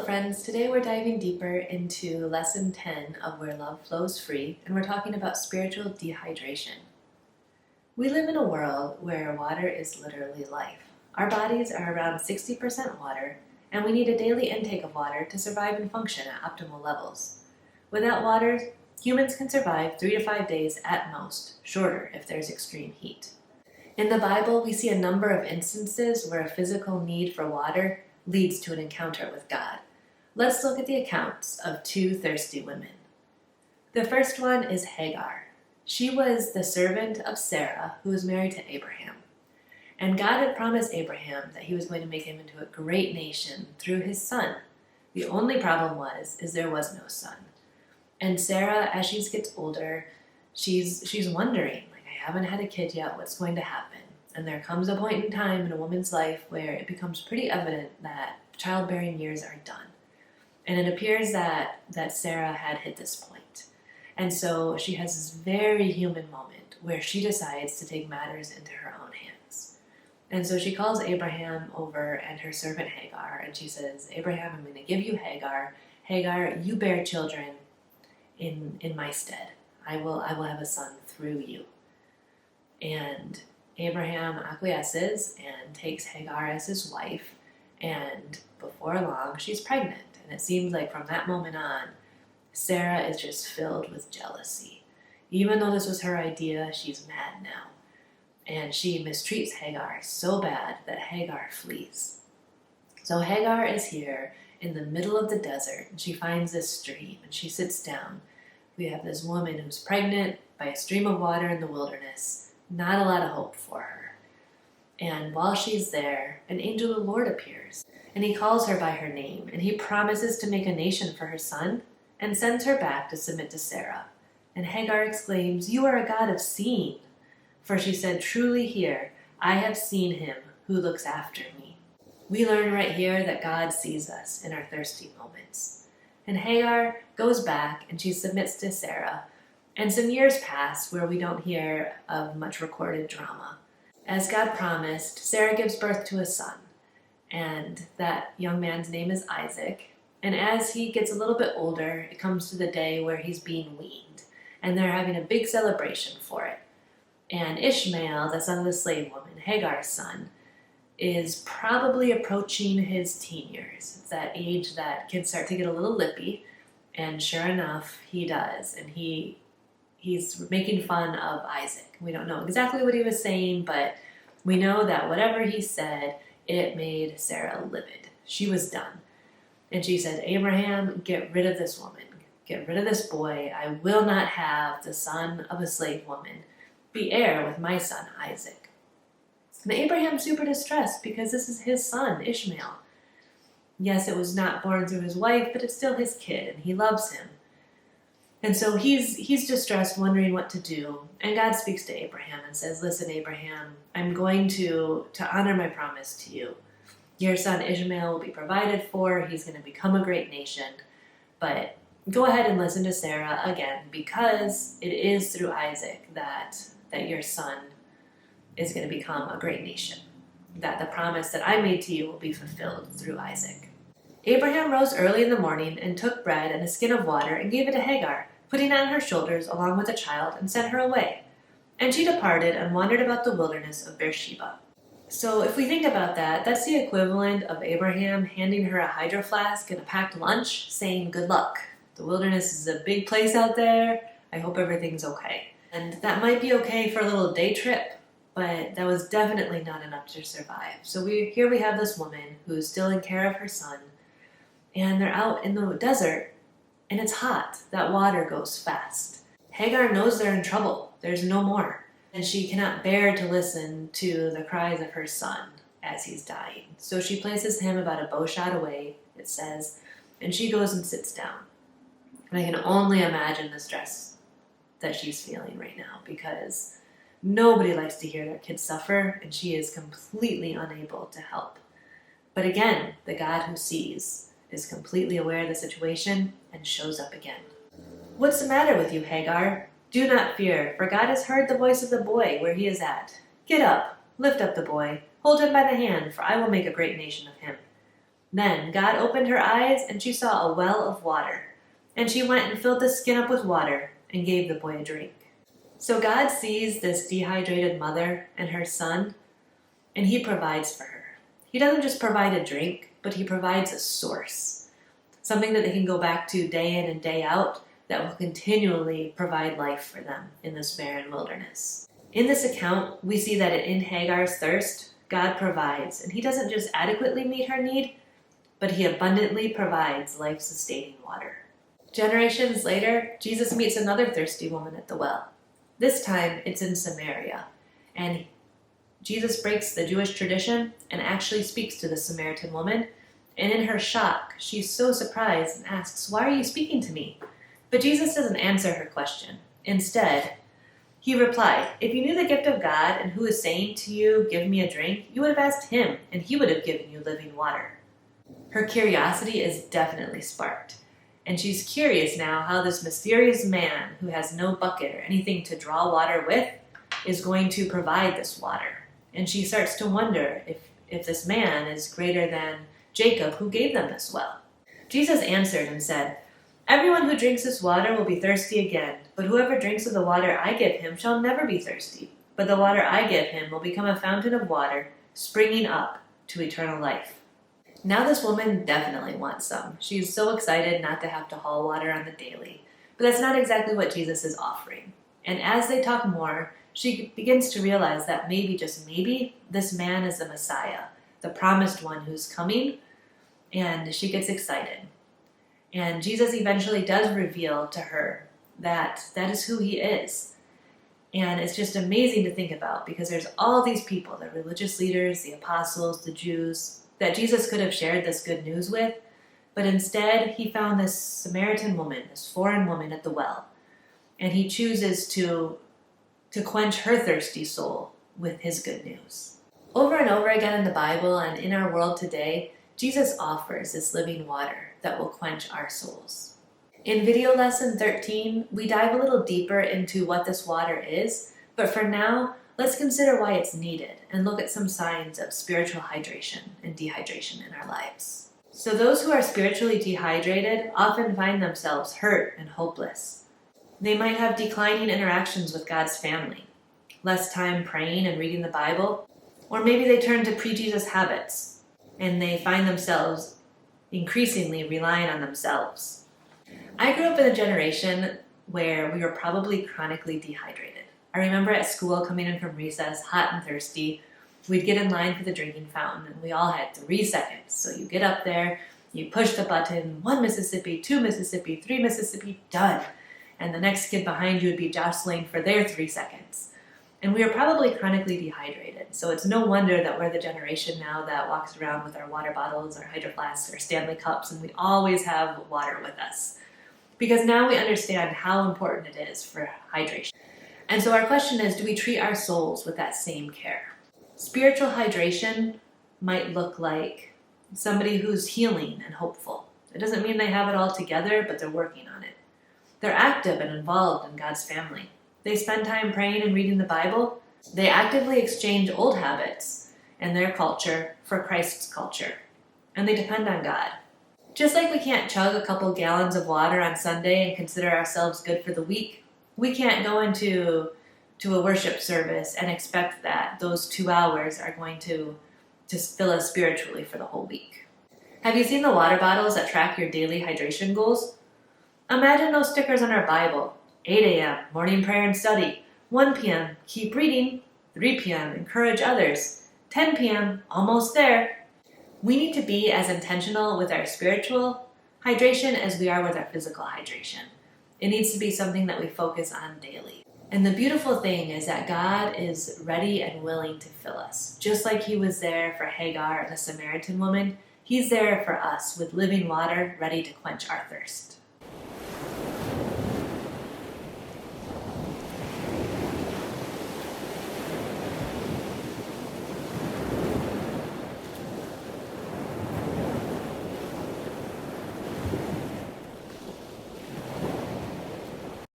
friends, today we're diving deeper into lesson 10 of Where Love Flows Free, and we're talking about spiritual dehydration. We live in a world where water is literally life. Our bodies are around 60% water, and we need a daily intake of water to survive and function at optimal levels. Without water, humans can survive 3 to 5 days at most, shorter if there's extreme heat. In the Bible, we see a number of instances where a physical need for water leads to an encounter with God. Let's look at the accounts of 2 thirsty women. The first one is Hagar. She was the servant of Sarah, who was married to Abraham. And God had promised Abraham that he was going to make him into a great nation through his son. The only problem is there was no son. And Sarah, as she gets older, she's wondering, I haven't had a kid yet, what's going to happen? And there comes a point in time in a woman's life where it becomes pretty evident that childbearing years are done. And it appears that Sarah had hit this point. And so she has this very human moment where she decides to take matters into her own hands. And so she calls Abraham over and her servant Hagar, and she says, Abraham, I'm going to give you Hagar. Hagar, you bear children in my stead. I will have a son through you. And Abraham acquiesces and takes Hagar as his wife, and before long, she's pregnant. And it seems like from that moment on, Sarah is just filled with jealousy. Even though this was her idea, she's mad now. And she mistreats Hagar so bad that Hagar flees. So Hagar is here in the middle of the desert, and she finds this stream, and she sits down. We have this woman who's pregnant by a stream of water in the wilderness. Not a lot of hope for her. And while she's there, an angel of the Lord appears, and he calls her by her name, and he promises to make a nation for her son, and sends her back to submit to Sarah. And Hagar exclaims, "You are a God of seeing." For she said, "Truly here, I have seen him who looks after me." We learn right here that God sees us in our thirsty moments. And Hagar goes back, and she submits to Sarah. And some years pass where we don't hear of much recorded drama. As God promised, Sarah gives birth to a son, and that young man's name is Isaac. And as he gets a little bit older, it comes to the day where he's being weaned, and they're having a big celebration for it. And Ishmael, the son of the slave woman, Hagar's son, is probably approaching his teen years. It's that age that kids start to get a little lippy, and sure enough, he does. And he's making fun of Isaac. We don't know exactly what he was saying, but we know that whatever he said, it made Sarah livid. She was done. And she said, Abraham, get rid of this woman. Get rid of this boy. I will not have the son of a slave woman be heir with my son, Isaac. And Abraham's super distressed because this is his son, Ishmael. Yes, it was not born through his wife, but it's still his kid, and he loves him. And so he's distressed, wondering what to do. And God speaks to Abraham and says, listen, Abraham, I'm going to honor my promise to you. Your son Ishmael will be provided for. He's going to become a great nation. But go ahead and listen to Sarah again, because it is through Isaac that your son is going to become a great nation. That the promise that I made to you will be fulfilled through Isaac. Abraham rose early in the morning and took bread and a skin of water and gave it to Hagar, putting it on her shoulders along with the child, and sent her away. And she departed and wandered about the wilderness of Beersheba. So if we think about that, that's the equivalent of Abraham handing her a hydro flask and a packed lunch, saying, good luck. The wilderness is a big place out there. I hope everything's okay. And that might be okay for a little day trip, but that was definitely not enough to survive. So here we have this woman who's still in care of her son, and they're out in the desert, and it's hot. That water goes fast. Hagar knows they're in trouble. There's no more. And she cannot bear to listen to the cries of her son as he's dying. So she places him about a bow shot away, it says, and she goes and sits down. And I can only imagine the stress that she's feeling right now, because nobody likes to hear their kids suffer, and she is completely unable to help. But again, the God who sees is completely aware of the situation and shows up again. What's the matter with you, Hagar? Do not fear, for God has heard the voice of the boy where he is at. Get up, lift up the boy, hold him by the hand, for I will make a great nation of him. Then God opened her eyes, and she saw a well of water. And she went and filled the skin up with water and gave the boy a drink. So God sees this dehydrated mother and her son, and he provides for her. He doesn't just provide a drink, but he provides a source, something that they can go back to day in and day out that will continually provide life for them in this barren wilderness. In this account, we see that in Hagar's thirst, God provides, and he doesn't just adequately meet her need, but he abundantly provides life-sustaining water. Generations later, Jesus meets another thirsty woman at the well. This time, it's in Samaria, and Jesus breaks the Jewish tradition and actually speaks to the Samaritan woman, and in her shock, she's so surprised and asks, "Why are you speaking to me?" But Jesus doesn't answer her question. Instead, he replied, "If you knew the gift of God and who is saying to you, 'Give me a drink,' you would have asked him, and he would have given you living water." Her curiosity is definitely sparked, and she's curious now how this mysterious man who has no bucket or anything to draw water with is going to provide this water. And she starts to wonder if this man is greater than Jacob, who gave them this well. Jesus answered and said, "Everyone who drinks this water will be thirsty again, but whoever drinks of the water I give him shall never be thirsty. But the water I give him will become a fountain of water, springing up to eternal life." Now this woman definitely wants some. She's so excited not to have to haul water on the daily. But that's not exactly what Jesus is offering. And as they talk more, she begins to realize that maybe, just maybe, this man is the Messiah, the promised one who's coming, and she gets excited. And Jesus eventually does reveal to her that that is who he is. And it's just amazing to think about, because there's all these people, the religious leaders, the apostles, the Jews, that Jesus could have shared this good news with, but instead he found this Samaritan woman, this foreign woman at the well, and he chooses to quench her thirsty soul with his good news. Over and over again in the Bible and in our world today, Jesus offers this living water that will quench our souls. In video lesson 13, we dive a little deeper into what this water is, but for now, let's consider why it's needed and look at some signs of spiritual hydration and dehydration in our lives. So those who are spiritually dehydrated often find themselves hurt and hopeless. They might have declining interactions with God's family, less time praying and reading the Bible, or maybe they turn to pre-Jesus habits and they find themselves increasingly relying on themselves. I grew up in a generation where we were probably chronically dehydrated. I remember at school coming in from recess, hot and thirsty. We'd get in line for the drinking fountain, and we all had 3 seconds. So you get up there, you push the button, 1 Mississippi, 2 Mississippi, 3 Mississippi, done. And the next kid behind you would be jostling for their 3 seconds. And we were probably chronically dehydrated. So it's no wonder that we're the generation now that walks around with our water bottles, our hydro flasks, our Stanley cups, and we always have water with us. Because now we understand how important it is for hydration. And so our question is, do we treat our souls with that same care? Spiritual hydration might look like somebody who's healing and hopeful. It doesn't mean they have it all together, but they're working on it. They're active and involved in God's family. They spend time praying and reading the Bible. They actively exchange old habits and their culture for Christ's culture. And they depend on God. Just like we can't chug a couple gallons of water on Sunday and consider ourselves good for the week, we can't go into a worship service and expect that those 2 hours are going to fill us spiritually for the whole week. Have you seen the water bottles that track your daily hydration goals? Imagine those stickers on our Bible. 8 a.m., morning prayer and study. 1 p.m., keep reading. 3 p.m., encourage others. 10 p.m., almost there. We need to be as intentional with our spiritual hydration as we are with our physical hydration. It needs to be something that we focus on daily. And the beautiful thing is that God is ready and willing to fill us. Just like he was there for Hagar and the Samaritan woman, he's there for us with living water ready to quench our thirst.